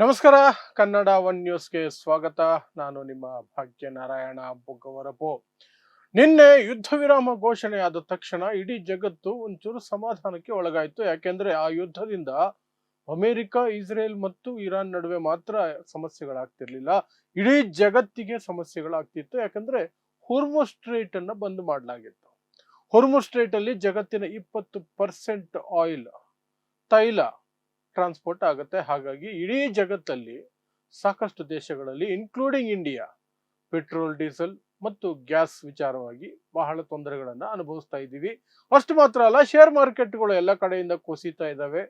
ನಮಸ್ಕಾರ. ಕನ್ನಡ ಒನ್ ನ್ಯೂಸ್ಗೆ ಸ್ವಾಗತ. ನಾನು ನಿಮ್ಮ ಭಾಗ್ಯನಾರಾಯಣ ಬೊಗ್ಗವರಪು. ನಿನ್ನೆ ಯುದ್ಧ ವಿರಾಮ ಘೋಷಣೆಯಾದ ತಕ್ಷಣ ಇಡೀ ಜಗತ್ತು ಒಂಚೂರು ಸಮಾಧಾನಕ್ಕೆ ಒಳಗಾಯಿತು. ಯಾಕೆಂದ್ರೆ ಆ ಯುದ್ಧದಿಂದ ಅಮೆರಿಕ, ಇಸ್ರೇಲ್ ಮತ್ತು ಇರಾನ್ ನಡುವೆ ಮಾತ್ರ ಸಮಸ್ಯೆಗಳಾಗ್ತಿರ್ಲಿಲ್ಲ, ಇಡೀ ಜಗತ್ತಿಗೆ ಸಮಸ್ಯೆಗಳಾಗ್ತಿತ್ತು. ಯಾಕಂದ್ರೆ ಹುರ್ಮುಜ್ ಸ್ಟ್ರೈಟ್ ಅನ್ನ ಬಂದ್ ಮಾಡಲಾಗಿತ್ತು. ಹುರ್ಮುಜ್ ಸ್ಟ್ರೈಟ್ ಅಲ್ಲಿ ಜಗತ್ತಿನ 20% ಆಯಿಲ್, ತೈಲ ಟ್ರಾನ್ಸ್ಪೋರ್ಟ್ ಆಗುತ್ತೆ. ಹಾಗಾಗಿ ಇಡೀ ಜಗತ್ತಲ್ಲಿ ಸಾಕಷ್ಟು ದೇಶಗಳಲ್ಲಿ ಇನ್ಕ್ಲೂಡಿಂಗ್ ಇಂಡಿಯಾ ಪೆಟ್ರೋಲ್, ಡೀಸೆಲ್ ಮತ್ತು ಗ್ಯಾಸ್ ವಿಚಾರವಾಗಿ ಬಹಳ ತೊಂದರೆಗಳನ್ನ ಅನುಭವಿಸ್ತಾ ಇದ್ದೀವಿ. ಅಷ್ಟು ಮಾತ್ರ ಅಲ್ಲ, ಶೇರ್ ಮಾರ್ಕೆಟ್ಗಳು ಎಲ್ಲ ಕಡೆಯಿಂದ ಕುಸಿತಾ ಇದ್ದಾವೆ.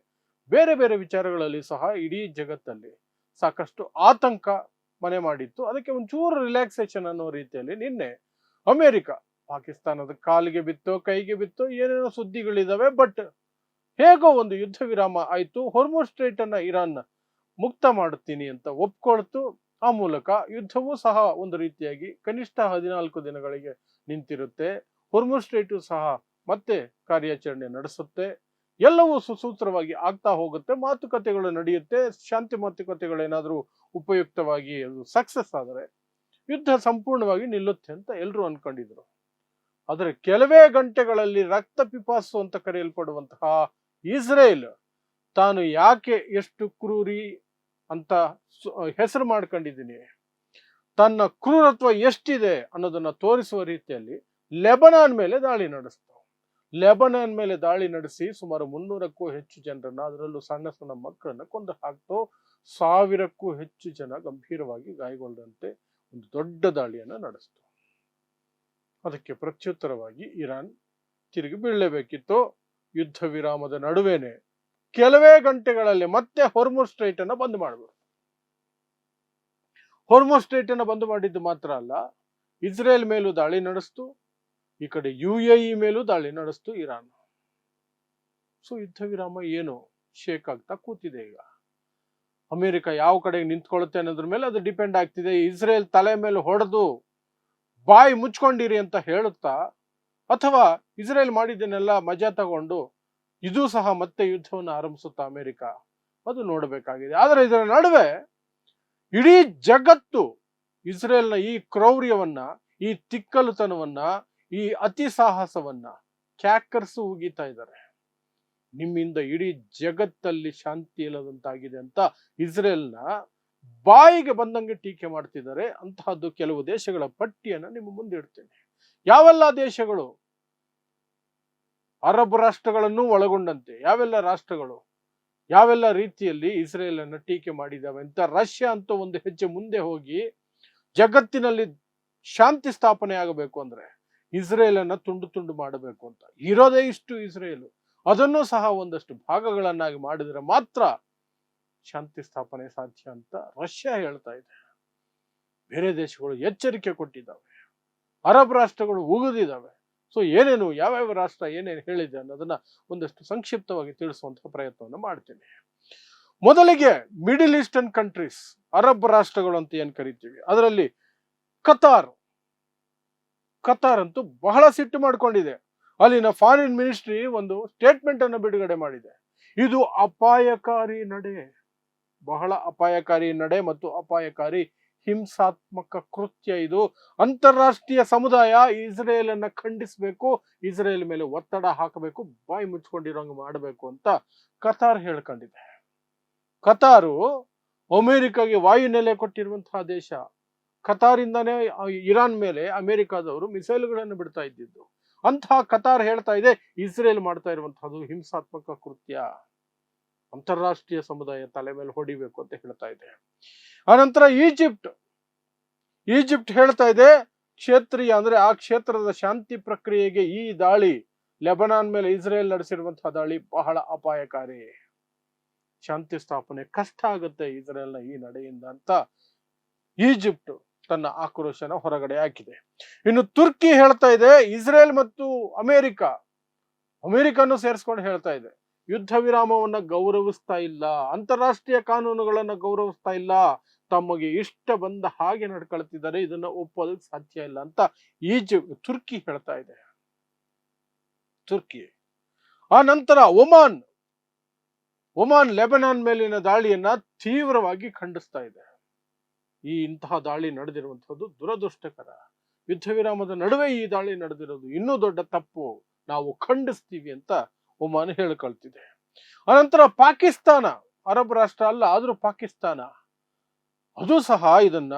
ಬೇರೆ ಬೇರೆ ವಿಚಾರಗಳಲ್ಲಿ ಸಹ ಇಡೀ ಜಗತ್ತಲ್ಲಿ ಸಾಕಷ್ಟು ಆತಂಕ ಮನೆ ಮಾಡಿತ್ತು. ಅದಕ್ಕೆ ಒಂಚೂರು ರಿಲ್ಯಾಕ್ಸೇಷನ್ ಅನ್ನೋ ರೀತಿಯಲ್ಲಿ ನಿನ್ನೆ ಅಮೆರಿಕ ಪಾಕಿಸ್ತಾನದ ಕಾಲಿಗೆ ಬಿತ್ತೋ ಕೈಗೆ ಬಿತ್ತೋ ಏನೇನೋ ಸುದ್ದಿಗಳಿದಾವೆ. ಬಟ್ ಹೇಗೋ ಒಂದು ಯುದ್ಧ ವಿರಾಮ ಆಯ್ತು. ಹೊರ್ಮುಜ್ ಸ್ಟ್ರೈಟ್ ಅನ್ನ ಇರಾನ್ ಮುಕ್ತ ಮಾಡುತ್ತೀನಿ ಅಂತ ಒಪ್ಕೊಳ್ತು. ಆ ಮೂಲಕ ಯುದ್ಧವೂ ಸಹ ಒಂದು ರೀತಿಯಾಗಿ ಕನಿಷ್ಠ 14 ದಿನಗಳಿಗೆ ನಿಂತಿರುತ್ತೆ. ಹೊರ್ಮುಜ್ ಸ್ಟ್ರೈಟ್ ಸಹ ಮತ್ತೆ ಕಾರ್ಯಾಚರಣೆ ನಡೆಸುತ್ತೆ. ಎಲ್ಲವೂ ಸುಸೂತ್ರವಾಗಿ ಆಗ್ತಾ ಹೋಗುತ್ತೆ. ಮಾತುಕತೆಗಳು ನಡೆಯುತ್ತೆ. ಶಾಂತಿ ಮಾತುಕತೆಗಳೇನಾದ್ರೂ ಉಪಯುಕ್ತವಾಗಿ ಅದು ಸಕ್ಸಸ್ ಆದರೆ ಯುದ್ಧ ಸಂಪೂರ್ಣವಾಗಿ ನಿಲ್ಲುತ್ತೆ ಅಂತ ಎಲ್ಲರೂ ಅನ್ಕೊಂಡಿದ್ರು. ಆದರೆ ಕೆಲವೇ ಗಂಟೆಗಳಲ್ಲಿ ರಕ್ತ ಪಿಪಾಸು ಅಂತ ಕರೆಯಲ್ಪಡುವಂತಹ ಇಸ್ರೇಲ್ ತಾನು ಯಾಕೆ ಎಷ್ಟು ಕ್ರೂರಿ ಅಂತ ಹೆಸರು ಮಾಡ್ಕೊಂಡಿದ್ದೀನಿ, ತನ್ನ ಕ್ರೂರತ್ವ ಎಷ್ಟಿದೆ ಅನ್ನೋದನ್ನ ತೋರಿಸುವ ರೀತಿಯಲ್ಲಿ ಲೆಬನಾನ್ ಮೇಲೆ ದಾಳಿ ನಡೆಸ್ತು. ಲೆಬನಾನ್ ಮೇಲೆ ದಾಳಿ ನಡೆಸಿ ಸುಮಾರು 300ಕ್ಕೂ ಹೆಚ್ಚು ಜನರನ್ನ, ಅದರಲ್ಲೂ ಸಣ್ಣ ಸಣ್ಣ ಮಕ್ಕಳನ್ನ ಕೊಂದು ಹಾಕ್ತು. 1000ಕ್ಕೂ ಹೆಚ್ಚು ಜನ ಗಂಭೀರವಾಗಿ ಗಾಯಗೊಂಡಂತೆ ಒಂದು ದೊಡ್ಡ ದಾಳಿಯನ್ನ ನಡೆಸ್ತು. ಅದಕ್ಕೆ ಪ್ರತ್ಯುತ್ತರವಾಗಿ ಇರಾನ್ ತಿರುಗಿ ಬೀಳಲೇಬೇಕಿತ್ತು. ಯುದ್ಧ ವಿರಾಮದ ನಡುವೆನೆ ಕೆಲವೇ ಗಂಟೆಗಳಲ್ಲಿ ಮತ್ತೆ ಹೊರ್ಮುಜ್ ಸ್ಟ್ರೈಟ್ ಅನ್ನ ಬಂದ್ ಮಾಡಬಹುದು. ಹೊರ್ಮುಜ್ ಸ್ಟ್ರೈಟ್ ಅನ್ನ ಬಂದ್ ಮಾಡಿದ್ದು ಮಾತ್ರ ಅಲ್ಲ, ಇಸ್ರೇಲ್ ಮೇಲೂ ದಾಳಿ ನಡೆಸ್ತು, ಈ ಕಡೆ UAE ಮೇಲೂ ದಾಳಿ ನಡೆಸ್ತು ಇರಾನ್. ಸೊ ಯುದ್ಧ ವಿರಾಮ ಏನು ಶೇಕ್ ಆಗ್ತಾ ಕೂತಿದೆ. ಈಗ ಅಮೆರಿಕ ಯಾವ ಕಡೆಗೆ ನಿಂತ್ಕೊಳ್ಳುತ್ತೆ ಅನ್ನೋದ್ರ ಮೇಲೆ ಅದು ಡಿಪೆಂಡ್ ಆಗ್ತಿದೆ. ಇಸ್ರೇಲ್ ತಲೆ ಮೇಲೆ ಹೊಡೆದು ಬಾಯಿ ಮುಚ್ಕೊಂಡಿರಿ ಅಂತ ಹೇಳುತ್ತಾ, ಅಥವಾ ಇಸ್ರೇಲ್ ಮಾಡಿದ್ದನ್ನೆಲ್ಲ ಮಜಾ ತಗೊಂಡು ಇದು ಸಹ ಮತ್ತೆ ಯುದ್ಧವನ್ನು ಆರಂಭಿಸುತ್ತಾ ಅಮೆರಿಕ, ಅದು ನೋಡಬೇಕಾಗಿದೆ. ಆದರೆ ಇದರ ನಡುವೆ ಇಡೀ ಜಗತ್ತು ಇಸ್ರೇಲ್ನ ಈ ಕ್ರೌರ್ಯವನ್ನ, ಈ ತಿಕ್ಕಲುತನವನ್ನ, ಈ ಅತಿ ಸಾಹಸವನ್ನ ಕ್ಯಾಕರ್ಸು ಉಗಿತಾ ಇದ್ದಾರೆ. ನಿಮ್ಮಿಂದ ಇಡೀ ಜಗತ್ತಲ್ಲಿ ಶಾಂತಿ ಇಲ್ಲದಂತಾಗಿದೆ ಅಂತ ಇಸ್ರೇಲ್ನ ಬಾಯಿಗೆ ಬಂದಂಗೆ ಟೀಕೆ ಮಾಡ್ತಿದ್ದಾರೆ. ಅಂತಹದ್ದು ಕೆಲವು ದೇಶಗಳ ಪಟ್ಟಿಯನ್ನ ನಿಮ್ಮ ಮುಂದೆ ಇಡ್ತೇನೆ. ಯಾವೆಲ್ಲ ದೇಶಗಳು, ಅರಬ್ ರಾಷ್ಟ್ರಗಳನ್ನು ಒಳಗೊಂಡಂತೆ ಯಾವೆಲ್ಲ ರಾಷ್ಟ್ರಗಳು ಯಾವೆಲ್ಲ ರೀತಿಯಲ್ಲಿ ಇಸ್ರೇಲ್ ಅನ್ನ ಟೀಕೆ ಮಾಡಿದಾವೆ ಅಂತ. ರಷ್ಯಾ ಅಂತೂ ಒಂದು ಹೆಜ್ಜೆ ಮುಂದೆ ಹೋಗಿ ಜಗತ್ತಿನಲ್ಲಿ ಶಾಂತಿ ಸ್ಥಾಪನೆ ಆಗಬೇಕು ಅಂದ್ರೆ ಇಸ್ರೇಲ್ ಅನ್ನ ತುಂಡು ತುಂಡು ಮಾಡಬೇಕು ಅಂತ ಇರೋದೇ ಇಷ್ಟು ಇಸ್ರೇಲ್. ಅದನ್ನು ಸಹ ಒಂದಷ್ಟು ಭಾಗಗಳನ್ನಾಗಿ ಮಾಡಿದ್ರೆ ಮಾತ್ರ ಶಾಂತಿ ಸ್ಥಾಪನೆ ಸಾಧ್ಯ ಅಂತ ರಷ್ಯಾ ಹೇಳ್ತಾ ಇದೆ. ಬೇರೆ ದೇಶಗಳು ಎಚ್ಚರಿಕೆ ಕೊಟ್ಟಿದ್ದಾವೆ, ಅರಬ್ ರಾಷ್ಟ್ರಗಳು ಉಗಿದಿದ್ದಾವೆ. ಸೊ ಏನೇನು ಯಾವ್ಯಾವ ರಾಷ್ಟ್ರ ಏನೇನು ಹೇಳಿದೆ ಅನ್ನೋದನ್ನ ಒಂದಷ್ಟು ಸಂಕ್ಷಿಪ್ತವಾಗಿ ತಿಳಿಸುವಂತಹ ಪ್ರಯತ್ನವನ್ನು ಮಾಡ್ತೀನಿ. ಮೊದಲಿಗೆ ಮಿಡಿಲ್ ಈಸ್ಟರ್ನ್ ಕಂಟ್ರೀಸ್, ಅರಬ್ ರಾಷ್ಟ್ರಗಳು ಅಂತ ಏನ್ ಕರಿತೀವಿ, ಅದರಲ್ಲಿ ಕತಾರ್ ಅಂತೂ ಬಹಳ ಸಿಟ್ಟು ಮಾಡ್ಕೊಂಡಿದೆ. ಅಲ್ಲಿನ ಫಾರಿನ್ ಮಿನಿಸ್ಟ್ರಿ ಒಂದು ಸ್ಟೇಟ್ಮೆಂಟ್ ಅನ್ನು ಬಿಡುಗಡೆ ಮಾಡಿದೆ. ಇದು ಅಪಾಯಕಾರಿ ನಡೆ, ಬಹಳ ಅಪಾಯಕಾರಿ ನಡೆ ಮತ್ತು ಅಪಾಯಕಾರಿ ಹಿಂಸಾತ್ಮಕ ಕೃತ್ಯ. ಇದು ಅಂತಾರಾಷ್ಟ್ರೀಯ ಸಮುದಾಯ ಇಸ್ರೇಲ್ ಅನ್ನ ಖಂಡಿಸಬೇಕು, ಇಸ್ರೇಲ್ ಮೇಲೆ ಒತ್ತಡ ಹಾಕಬೇಕು, ಬಾಯಿ ಮುಚ್ಕೊಂಡಿರೋಂಗ್ ಮಾಡಬೇಕು ಅಂತ ಕತಾರ್ ಹೇಳ್ಕೊಂಡಿದೆ. ಕತಾರು ಅಮೆರಿಕಾಗೆ ವಾಯುನೆಲೆ ಕೊಟ್ಟಿರುವಂತಹ ದೇಶ. ಕತಾರಿಂದಾನೇ ಇರಾನ್ ಮೇಲೆ ಅಮೆರಿಕಾದವರು ಮಿಸೈಲ್ಗಳನ್ನು ಬಿಡ್ತಾ ಇದ್ದಿದ್ದು. ಅಂತಹ ಕತಾರ್ ಹೇಳ್ತಾ ಇದೆ ಇಸ್ರೇಲ್ ಮಾಡ್ತಾ ಇರುವಂತಹದ್ದು ಹಿಂಸಾತ್ಮಕ ಕೃತ್ಯ, ಅಂತಾರಾಷ್ಟ್ರೀಯ ಸಮುದಾಯ ತಲೆ ಮೇಲೆ ಹೊಡಿಬೇಕು ಅಂತ ಹೇಳ್ತಾ ಇದೆ. ಆನಂತರ ಈಜಿಪ್ಟ್ ಹೇಳ್ತಾ ಇದೆ ಕ್ಷೇತ್ರೀಯ ಅಂದ್ರೆ ಆ ಕ್ಷೇತ್ರದ ಶಾಂತಿ ಪ್ರಕ್ರಿಯೆಗೆ ಈ ದಾಳಿ, ಲೆಬನಾನ್ ಮೇಲೆ ಇಸ್ರೇಲ್ ನಡೆಸಿರುವಂತಹ ದಾಳಿ ಬಹಳ ಅಪಾಯಕಾರಿ, ಶಾಂತಿ ಸ್ಥಾಪನೆ ಕಷ್ಟ ಆಗುತ್ತೆ ಇಸ್ರೇಲ್ನ ಈ ನಡೆಯಿಂದ ಅಂತ ಈಜಿಪ್ಟ್ ತನ್ನ ಆಕ್ರೋಶನ ಹೊರಗಡೆ ಹಾಕಿದೆ. ಇನ್ನು ತುರ್ಕಿ ಹೇಳ್ತಾ ಇದೆ ಇಸ್ರೇಲ್ ಮತ್ತು ಅಮೆರಿಕನ್ನು ಸೇರಿಸ್ಕೊಂಡು ಹೇಳ್ತಾ ಇದೆ ಯುದ್ಧ ವಿರಾಮವನ್ನ ಗೌರವಿಸ್ತಾ ಇಲ್ಲ, ಅಂತಾರಾಷ್ಟ್ರೀಯ ಕಾನೂನುಗಳನ್ನ ಗೌರವಿಸ್ತಾ ಇಲ್ಲ, ತಮಗೆ ಇಷ್ಟ ಬಂದ ಹಾಗೆ ನಡ್ಕೊಳ್ತಿದ್ದಾರೆ, ಇದನ್ನ ಒಪ್ಪೋದಕ್ಕೆ ಸಾಧ್ಯ ಇಲ್ಲ ಅಂತ ತುರ್ಕಿ ಹೇಳ್ತಾ ಇದೆ. ತುರ್ಕಿ ಆ ನಂತರ ಒಮಾನ್ ಒಮಾನ್ ಲೆಬನಾನ್ ಮೇಲಿನ ದಾಳಿಯನ್ನ ತೀವ್ರವಾಗಿ ಖಂಡಿಸ್ತಾ ಇದೆ. ಇಂತಹ ದಾಳಿ ನಡೆದಿರುವಂತಹದ್ದು ದುರದೃಷ್ಟಕರ. ಯುದ್ಧ ವಿರಾಮದ ನಡುವೆ ಈ ದಾಳಿ ನಡೆದಿರೋದು ಇನ್ನೂ ದೊಡ್ಡ ತಪ್ಪು, ನಾವು ಖಂಡಿಸ್ತೀವಿ ಅಂತ ಒಮಾನ್ ಹೇಳ್ಕೊಳ್ತಿದೆ. ಅನಂತರ ಪಾಕಿಸ್ತಾನ, ಅರಬ್ ರಾಷ್ಟ್ರ ಅಲ್ಲ ಆದ್ರೂ ಪಾಕಿಸ್ತಾನ ಅದು ಸಹ ಇದನ್ನ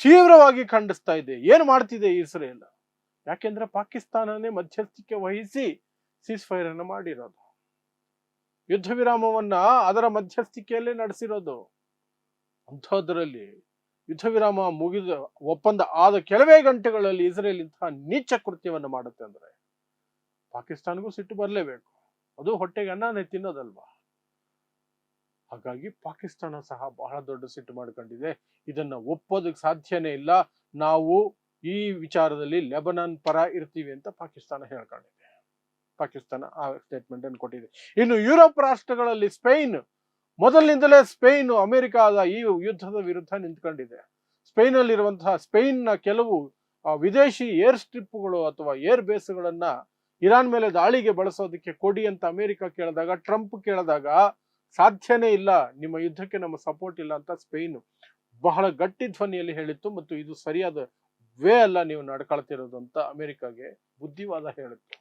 ತೀವ್ರವಾಗಿ ಖಂಡಿಸ್ತಾ ಇದೆ. ಏನ್ ಮಾಡ್ತಿದೆ ಇಸ್ರೇಲ್? ಯಾಕೆಂದ್ರೆ ಪಾಕಿಸ್ತಾನನೇ ಮಧ್ಯಸ್ಥಿಕೆ ವಹಿಸಿ ಸೀಸ್ ಫೈರ್ ಅನ್ನು ಮಾಡಿರೋದು, ಯುದ್ಧ ವಿರಾಮವನ್ನ ಅದರ ಮಧ್ಯಸ್ಥಿಕೆಯಲ್ಲೇ ನಡೆಸಿರೋದು. ಅಂಥದ್ರಲ್ಲಿ ಯುದ್ಧ ವಿರಾಮ ಮುಗಿದ ಒಪ್ಪಂದ ಆದ ಕೆಲವೇ ಗಂಟೆಗಳಲ್ಲಿ ಇಸ್ರೇಲ್ ಇಂತಹ ನೀಚ ಕೃತ್ಯವನ್ನು ಮಾಡುತ್ತೆ ಅಂದ್ರೆ ಪಾಕಿಸ್ತಾನಗೂ ಸಿಟ್ಟು ಬರಲೇಬೇಕು. ಅದು ಹೊಟ್ಟೆಗೆ ಅನ್ನನೇ ತಿನ್ನೋದಲ್ವಾ. ಹಾಗಾಗಿ ಪಾಕಿಸ್ತಾನ ಸಹ ಬಹಳ ದೊಡ್ಡ ಸಿಟ್ಟು ಮಾಡ್ಕೊಂಡಿದೆ. ಇದನ್ನ ಒಪ್ಪೋದಕ್ಕೆ ಸಾಧ್ಯನೇ ಇಲ್ಲ. ನಾವು ಈ ವಿಚಾರದಲ್ಲಿ ಲೆಬನಾನ್ ಪರ ಇರ್ತೀವಿ ಅಂತ ಪಾಕಿಸ್ತಾನ ಹೇಳ್ಕೊಂಡಿದೆ. ಪಾಕಿಸ್ತಾನ ಆ ಸ್ಟೇಟ್ಮೆಂಟ್ ಅನ್ನು ಕೊಟ್ಟಿದೆ. ಇನ್ನು ಯುರೋಪ್ ರಾಷ್ಟ್ರಗಳಲ್ಲಿ ಸ್ಪೇನ್, ಮೊದಲಿನಿಂದಲೇ ಸ್ಪೇನ್ ಅಮೆರಿಕಾದ ಈ ಯುದ್ಧದ ವಿರುದ್ಧ ನಿಂತ್ಕೊಂಡಿದೆ. ಸ್ಪೇನ್ನ ಕೆಲವು ವಿದೇಶಿ ಏರ್ ಸ್ಟ್ರಿಪ್ಗಳು ಅಥವಾ ಏರ್ ಬೇಸ್ಗಳನ್ನ ಇರಾನ್ ಮೇಲೆ ದಾಳಿಗೆ ಬಳಸೋದಕ್ಕೆ ಕೊಡಿ ಅಂತ ಅಮೆರಿಕ ಕೇಳಿದಾಗ, ಟ್ರಂಪ್ ಕೇಳಿದಾಗ ಸಾಧ್ಯನೇ ಇಲ್ಲ, ನಿಮ್ಮ ಯುದ್ಧಕ್ಕೆ ನಮ್ಮ ಸಪೋರ್ಟ್ ಇಲ್ಲ ಅಂತ ಸ್ಪೇನ್ ಬಹಳ ಗಟ್ಟಿ ಧ್ವನಿಯಲ್ಲಿ ಹೇಳಿತ್ತು. ಮತ್ತು ಇದು ಸರಿಯಾದ ವೇ ಅಲ್ಲ ನೀವು ನಡ್ಕೊಳ್ತಿರೋದು ಅಂತ ಅಮೆರಿಕಾಗೆ ಬುದ್ಧಿವಾದ ಹೇಳಿತ್ತು.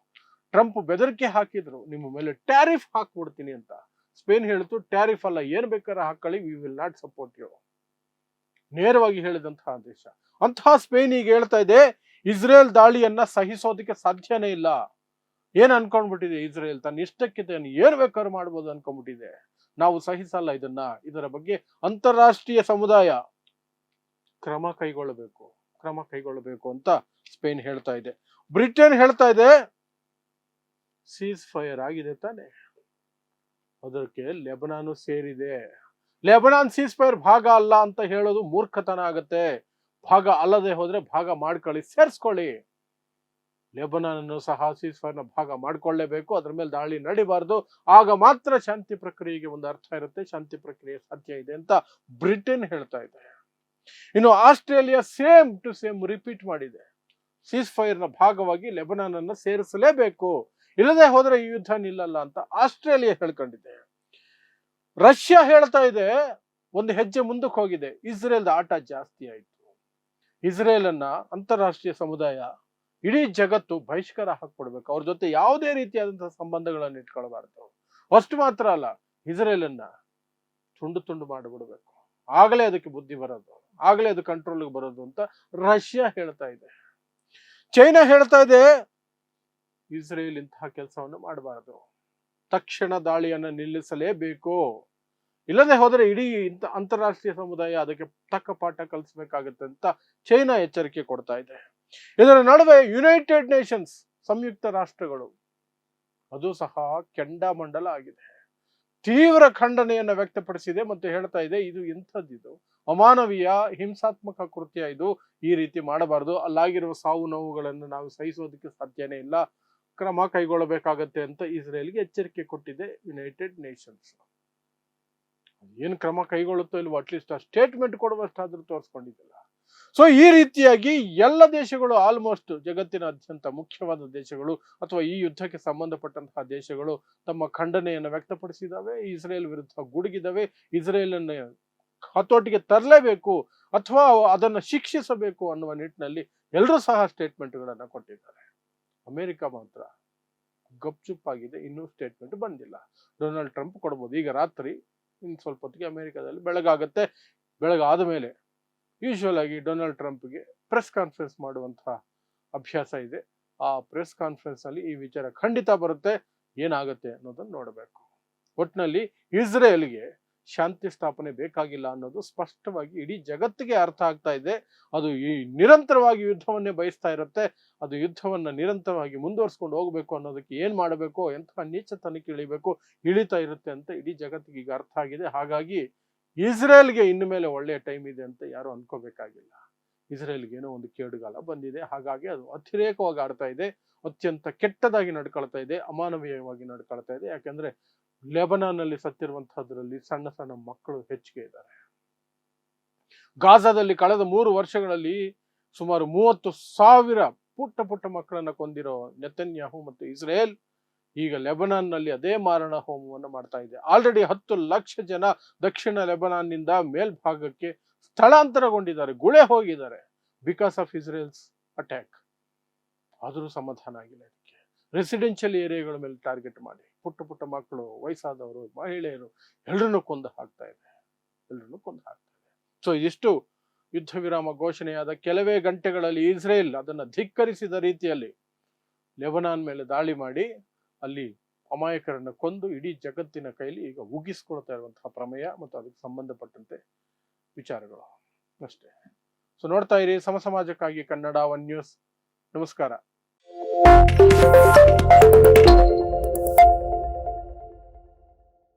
ಟ್ರಂಪ್ ಬೆದರಿಕೆ ಹಾಕಿದ್ರು, ನಿಮ್ಮ ಮೇಲೆ ಟ್ಯಾರಿಫ್ ಹಾಕ್ಬಿಡ್ತೀನಿ ಅಂತ. ಸ್ಪೇನ್ ಹೇಳಿತು, ಟ್ಯಾರಿಫ್ ಅಲ್ಲ, ಏನ್ ಬೇಕಾದ್ರೆ ಹಾಕೊಳ್ಳಿ, we will not support you. ನೇರವಾಗಿ ಹೇಳಿದಂತಹ ದೇಶ. ಅಂತಹ ಸ್ಪೇನ್ ಈಗ ಹೇಳ್ತಾ ಇದೆ, ಇಸ್ರೇಲ್ ದಾಳಿಯನ್ನ ಸಹಿಸೋದಕ್ಕೆ ಸಾಧ್ಯನೇ ಇಲ್ಲ. ಏನ್ ಅನ್ಕೊಂಡ್ಬಿಟ್ಟಿದೆ ಇಸ್ರೇಲ್? ತನ್ನ ಇಷ್ಟಕ್ಕೆ ಏನ್ ಬೇಕಾದ್ರೂ ಮಾಡ್ಬೋದು ಅನ್ಕೊಂಡ್ಬಿಟ್ಟಿದೆ. ನಾವು ಸಹಿಸಲ್ಲ ಇದನ್ನ. ಇದರ ಬಗ್ಗೆ ಅಂತಾರಾಷ್ಟ್ರೀಯ ಸಮುದಾಯ ಕ್ರಮ ಕೈಗೊಳ್ಳಬೇಕು ಅಂತ ಸ್ಪೇನ್ ಹೇಳ್ತಾ ಇದೆ. ಬ್ರಿಟನ್ ಹೇಳ್ತಾ ಇದೆ, ಸೀಸ್ ಫೈರ್ ಆಗಿದೆ ತಾನೆ, ಅದಕ್ಕೆ ಲೆಬನಾನು ಸೇರಿದೆ. ಲೆಬನಾನ್ ಸೀಸ್ ಫೈರ್ ಭಾಗ ಅಲ್ಲ ಅಂತ ಹೇಳೋದು ಮೂರ್ಖತನ ಆಗತ್ತೆ. ಭಾಗ ಅಲ್ಲದೆ ಹೋದ್ರೆ ಭಾಗ ಮಾಡ್ಕೊಳ್ಳಿ, ಸೇರ್ಸ್ಕೊಳ್ಳಿ. ಲೆಬನಾನ್ ಅನ್ನು ಸಹ ಸೀಸ್ ಫೈರ್ ನ ಭಾಗ ಮಾಡ್ಕೊಳ್ಳೇಬೇಕು. ಅದ್ರ ಮೇಲೆ ದಾಳಿ ನಡಿಬಾರ್ದು. ಆಗ ಮಾತ್ರ ಶಾಂತಿ ಪ್ರಕ್ರಿಯೆಗೆ ಒಂದು ಅರ್ಥ ಇರುತ್ತೆ, ಶಾಂತಿ ಪ್ರಕ್ರಿಯೆ ಸಾಧ್ಯ ಇದೆ ಅಂತ ಬ್ರಿಟನ್ ಹೇಳ್ತಾ ಇದೆ. ಇನ್ನು Australia same to same repeat ಮಾಡಿದೆ, ಸೀಸ್ ಫೈರ್ ನ ಭಾಗವಾಗಿ ಲೆಬನಾನ್ ಅನ್ನು ಸೇರಿಸಲೇಬೇಕು, ಇಲ್ಲದೆ ಹೋದ್ರೆ ಈ ಯುದ್ಧ ನಿಲ್ಲಲ್ಲ ಅಂತ ಆಸ್ಟ್ರೇಲಿಯಾ ಹೇಳ್ಕೊಂಡಿದೆ. ರಷ್ಯಾ ಹೇಳ್ತಾ ಇದೆ, ಒಂದು ಹೆಜ್ಜೆ ಮುಂದಕ್ಕೆ ಹೋಗಿದೆ, ಇಸ್ರೇಲ್ ಆಟ ಜಾಸ್ತಿ ಆಯ್ತು. ಇಸ್ರೇಲ್ ಅನ್ನ ಅಂತಾರಾಷ್ಟ್ರೀಯ ಸಮುದಾಯ, ಇಡೀ ಜಗತ್ತು ಬಹಿಷ್ಕಾರ ಹಾಕ್ಬಿಡ್ಬೇಕು. ಅವ್ರ ಜೊತೆ ಯಾವುದೇ ರೀತಿಯಾದಂತಹ ಸಂಬಂಧಗಳನ್ನು ಇಟ್ಕೊಳ್ಬಾರ್ದು. ಅಷ್ಟು ಮಾತ್ರ ಅಲ್ಲ, ಇಸ್ರೇಲ್ ಅನ್ನ ತುಂಡು ತುಂಡು ಮಾಡಿಬಿಡ್ಬೇಕು. ಆಗಲೇ ಅದಕ್ಕೆ ಬುದ್ಧಿ ಬರೋದು, ಆಗಲೇ ಅದು ಕಂಟ್ರೋಲ್ಗೆ ಬರೋದು ಅಂತ ರಷ್ಯಾ ಹೇಳ್ತಾ ಇದೆ. ಚೈನಾ ಹೇಳ್ತಾ ಇದೆ, ಇಸ್ರೇಲ್ ಇಂತಹ ಕೆಲಸವನ್ನು ಮಾಡಬಾರದು, ತಕ್ಷಣ ದಾಳಿಯನ್ನು ನಿಲ್ಲಿಸಲೇಬೇಕು, ಇಲ್ಲದೆ ಹೋದರೆ ಇಡೀ ಅಂತಾರಾಷ್ಟ್ರೀಯ ಸಮುದಾಯ ಅದಕ್ಕೆ ತಕ್ಕ ಪಾಠ ಕಲಿಸಬೇಕಾಗುತ್ತೆ ಅಂತ ಚೈನಾ ಎಚ್ಚರಿಕೆ ಕೊಡ್ತಾ ಇದೆ. ಇದರ ನಡುವೆ ಯುನೈಟೆಡ್ ನೇಷನ್ಸ್, ಸಂಯುಕ್ತ ರಾಷ್ಟ್ರಗಳು, ಅದು ಸಹ ಕೆಂಡಾಮಂಡಲ ಆಗಿದೆ. ತೀವ್ರ ಖಂಡನೆಯನ್ನ ವ್ಯಕ್ತಪಡಿಸಿದೆ ಮತ್ತು ಹೇಳ್ತಾ ಇದೆ, ಇದು ಎಂಥದ್ದಿದು, ಅಮಾನವೀಯ ಹಿಂಸಾತ್ಮಕ ಕೃತ್ಯ, ಇದು ಈ ರೀತಿ ಮಾಡಬಾರದು, ಅಲ್ಲಾಗಿರುವ ಸಾವು ನೋವುಗಳನ್ನು ನಾವು ಸಹಿಸೋದಕ್ಕೆ ಸಾಧ್ಯನೇ ಇಲ್ಲ, ಕ್ರಮ ಕೈಗೊಳ್ಳಬೇಕಾಗತ್ತೆ ಅಂತ ಇಸ್ರೇಲ್ಗೆ ಎಚ್ಚರಿಕೆ ಕೊಟ್ಟಿದೆ ಯುನೈಟೆಡ್ ನೇಷನ್ಸ್. ಏನ್ ಕ್ರಮ ಕೈಗೊಳ್ಳುತ್ತೋ ಇಲ್ವೋ, ಅಟ್ಲೀಸ್ಟ್ ಆ ಸ್ಟೇಟ್ಮೆಂಟ್ ಕೊಡುವಷ್ಟಾದ್ರೂ ತೋರಿಸ್ಕೊಂಡಿದ್ದಿಲ್ಲ. ಸೊ ಈ ರೀತಿಯಾಗಿ ಎಲ್ಲ ದೇಶಗಳು, ಆಲ್ಮೋಸ್ಟ್ ಜಗತ್ತಿನಾದ್ಯಂತ ಮುಖ್ಯವಾದ ದೇಶಗಳು ಅಥವಾ ಈ ಯುದ್ಧಕ್ಕೆ ಸಂಬಂಧಪಟ್ಟಂತಹ ದೇಶಗಳು ತಮ್ಮ ಖಂಡನೆಯನ್ನು ವ್ಯಕ್ತಪಡಿಸಿದಾವೆ, ಇಸ್ರೇಲ್ ವಿರುದ್ಧ ಗುಡುಗಿದಾವೆ. ಇಸ್ರೇಲ್ ಅನ್ನ ಹತೋಟಿಗೆ ತರಲೇಬೇಕು ಅಥವಾ ಅದನ್ನ ಶಿಕ್ಷಿಸಬೇಕು ಅನ್ನುವ ನಿಟ್ಟಿನಲ್ಲಿ ಎಲ್ಲರೂ ಸಹ ಸ್ಟೇಟ್ಮೆಂಟ್ಗಳನ್ನ ಕೊಟ್ಟಿದ್ದಾರೆ. ಅಮೆರಿಕ ಮಾತ್ರ ಗಪ್ಚುಪ್ಪಾಗಿದೆ, ಇನ್ನೂ ಸ್ಟೇಟ್ಮೆಂಟ್ ಬಂದಿಲ್ಲ. ಡೊನಾಲ್ಡ್ ಟ್ರಂಪ್ ಕೊಡ್ಬೋದು. ಈಗ ರಾತ್ರಿ ಇನ್ನು ಸ್ವಲ್ಪ ಹೊತ್ತಿಗೆ ಅಮೆರಿಕದಲ್ಲಿ ಬೆಳಗಾಗತ್ತೆ. ಬೆಳಗಾದ ಮೇಲೆ ಯೂಶುವಲ್ ಆಗಿ ಡೊನಾಲ್ಡ್ ಟ್ರಂಪ್ಗೆ ಪ್ರೆಸ್ ಕಾನ್ಫರೆನ್ಸ್ ಮಾಡುವಂತಹ ಅಭ್ಯಾಸ ಇದೆ. ಆ ಪ್ರೆಸ್ ಕಾನ್ಫರೆನ್ಸ್ ನಲ್ಲಿ ಈ ವಿಚಾರ ಖಂಡಿತ ಬರುತ್ತೆ. ಏನಾಗುತ್ತೆ ಅನ್ನೋದನ್ನ ನೋಡಬೇಕು. ಒಟ್ಟಿನಲ್ಲಿ ಇಸ್ರೇಲ್ಗೆ ಶಾಂತಿ ಸ್ಥಾಪನೆ ಬೇಕಾಗಿಲ್ಲ ಅನ್ನೋದು ಸ್ಪಷ್ಟವಾಗಿ ಇಡೀ ಜಗತ್ತಿಗೆ ಅರ್ಥ ಆಗ್ತಾ ಇದೆ. ಅದು ಈ ನಿರಂತರವಾಗಿ ಯುದ್ಧವನ್ನೇ ಬಯಸ್ತಾ ಇರುತ್ತೆ. ಅದು ಯುದ್ಧವನ್ನ ನಿರಂತರವಾಗಿ ಮುಂದುವರ್ಸ್ಕೊಂಡು ಹೋಗ್ಬೇಕು ಅನ್ನೋದಕ್ಕೆ ಏನ್ ಮಾಡಬೇಕು, ಎಂತಹ ನೀಚತನಕ್ಕೆ ಇಳಿತಾ ಇರುತ್ತೆ ಅಂತ ಇಡೀ ಜಗತ್ತಿಗೆ ಈಗ ಅರ್ಥ ಆಗಿದೆ. ಹಾಗಾಗಿ ಇಸ್ರೇಲ್ಗೆ ಇನ್ನು ಮೇಲೆ ಒಳ್ಳೆಯ ಟೈಮ್ ಇದೆ ಅಂತ ಯಾರು ಅನ್ಕೋಬೇಕಾಗಿಲ್ಲ. ಇಸ್ರೇಲ್ಗೆ ಏನೋ ಒಂದು ಕೇಡುಗಾಲ ಬಂದಿದೆ, ಹಾಗಾಗಿ ಅದು ಅತಿರೇಕವಾಗಿ ಆಡ್ತಾ ಇದೆ, ಅತ್ಯಂತ ಕೆಟ್ಟದಾಗಿ ನಡ್ಕೊಳ್ತಾ ಇದೆ, ಅಮಾನವೀಯವಾಗಿ ನಡ್ಕೊಳ್ತಾ ಇದೆ. ಯಾಕಂದ್ರೆ ಲೆಬನಾನ್ ನಲ್ಲಿ ಸತ್ತಿರುವಂತಹದ್ರಲ್ಲಿ ಸಣ್ಣ ಸಣ್ಣ ಮಕ್ಕಳು ಹೆಚ್ಚಿಗೆ ಇದ್ದಾರೆ. ಗಾಜಾದಲ್ಲಿ ಕಳೆದ 3 ವರ್ಷಗಳಲ್ಲಿ ಸುಮಾರು 30,000 ಪುಟ್ಟ ಮಕ್ಕಳನ್ನ ಕೊಂದಿರೋ ನೆತನ್ಯಾಹು ಮತ್ತು ಇಸ್ರೇಲ್ ಈಗ ಲೆಬನಾನ್ನಲ್ಲಿ ಅದೇ ಮಾರಣ ಹೋಮವನ್ನು ಮಾಡ್ತಾ ಇದೆ. ಆಲ್ರೆಡಿ 10 ಲಕ್ಷ ಜನ ದಕ್ಷಿಣ ಲೆಬನಾನ್ನಿಂದ ಮೇಲ್ಭಾಗಕ್ಕೆ ಸ್ಥಳಾಂತರಗೊಂಡಿದ್ದಾರೆ, ಗುಳೆ ಹೋಗಿದ್ದಾರೆ ಬಿಕಾಸ್ ಆಫ್ ಇಸ್ರೇಲ್ಸ್ ಅಟ್ಯಾಕ್. ಆದರೂ ಸಮಾಧಾನ ಆಗಿಲ್ಲ. ಇದಕ್ಕೆ ರೆಸಿಡೆನ್ಷಿಯಲ್ ಏರಿಯಾಗಳ ಮೇಲೆ ಟಾರ್ಗೆಟ್ ಮಾಡಿ ಪುಟ್ಟ ಪುಟ್ಟ ಮಕ್ಕಳು, ವಯಸ್ಸಾದವರು, ಮಹಿಳೆಯರು ಎಲ್ಲರನ್ನೂ ಕೊಂದು ಹಾಕ್ತಾ ಇದೆ. ಸೊ ಇದಿಷ್ಟು ಯುದ್ಧ ವಿರಾಮ ಘೋಷಣೆಯಾದ ಕೆಲವೇ ಗಂಟೆಗಳಲ್ಲಿ ಇಸ್ರೇಲ್ ಅದನ್ನು ಧಿಕ್ಕರಿಸಿದ ರೀತಿಯಲ್ಲಿ ಲೆಬನಾನ್ ಮೇಲೆ ದಾಳಿ ಮಾಡಿ ಅಲ್ಲಿ ಅಮಾಯಕರನ್ನು ಕೊಂದು ಇಡೀ ಜಗತ್ತಿನ ಕೈಲಿ ಈಗ ಉಗಿಸ್ಕೊಳ್ತಾ ಇರುವಂತಹ ಪ್ರಮೇಯ ಮತ್ತು ಅದಕ್ಕೆ ಸಂಬಂಧಪಟ್ಟಂತೆ ವಿಚಾರಗಳು ಅಷ್ಟೇ. ಸೊ ನೋಡ್ತಾ ಇರಿ ಸಮಾಜಕ್ಕಾಗಿ ಕನ್ನಡ 1 ನ್ಯೂಸ್. ನಮಸ್ಕಾರ.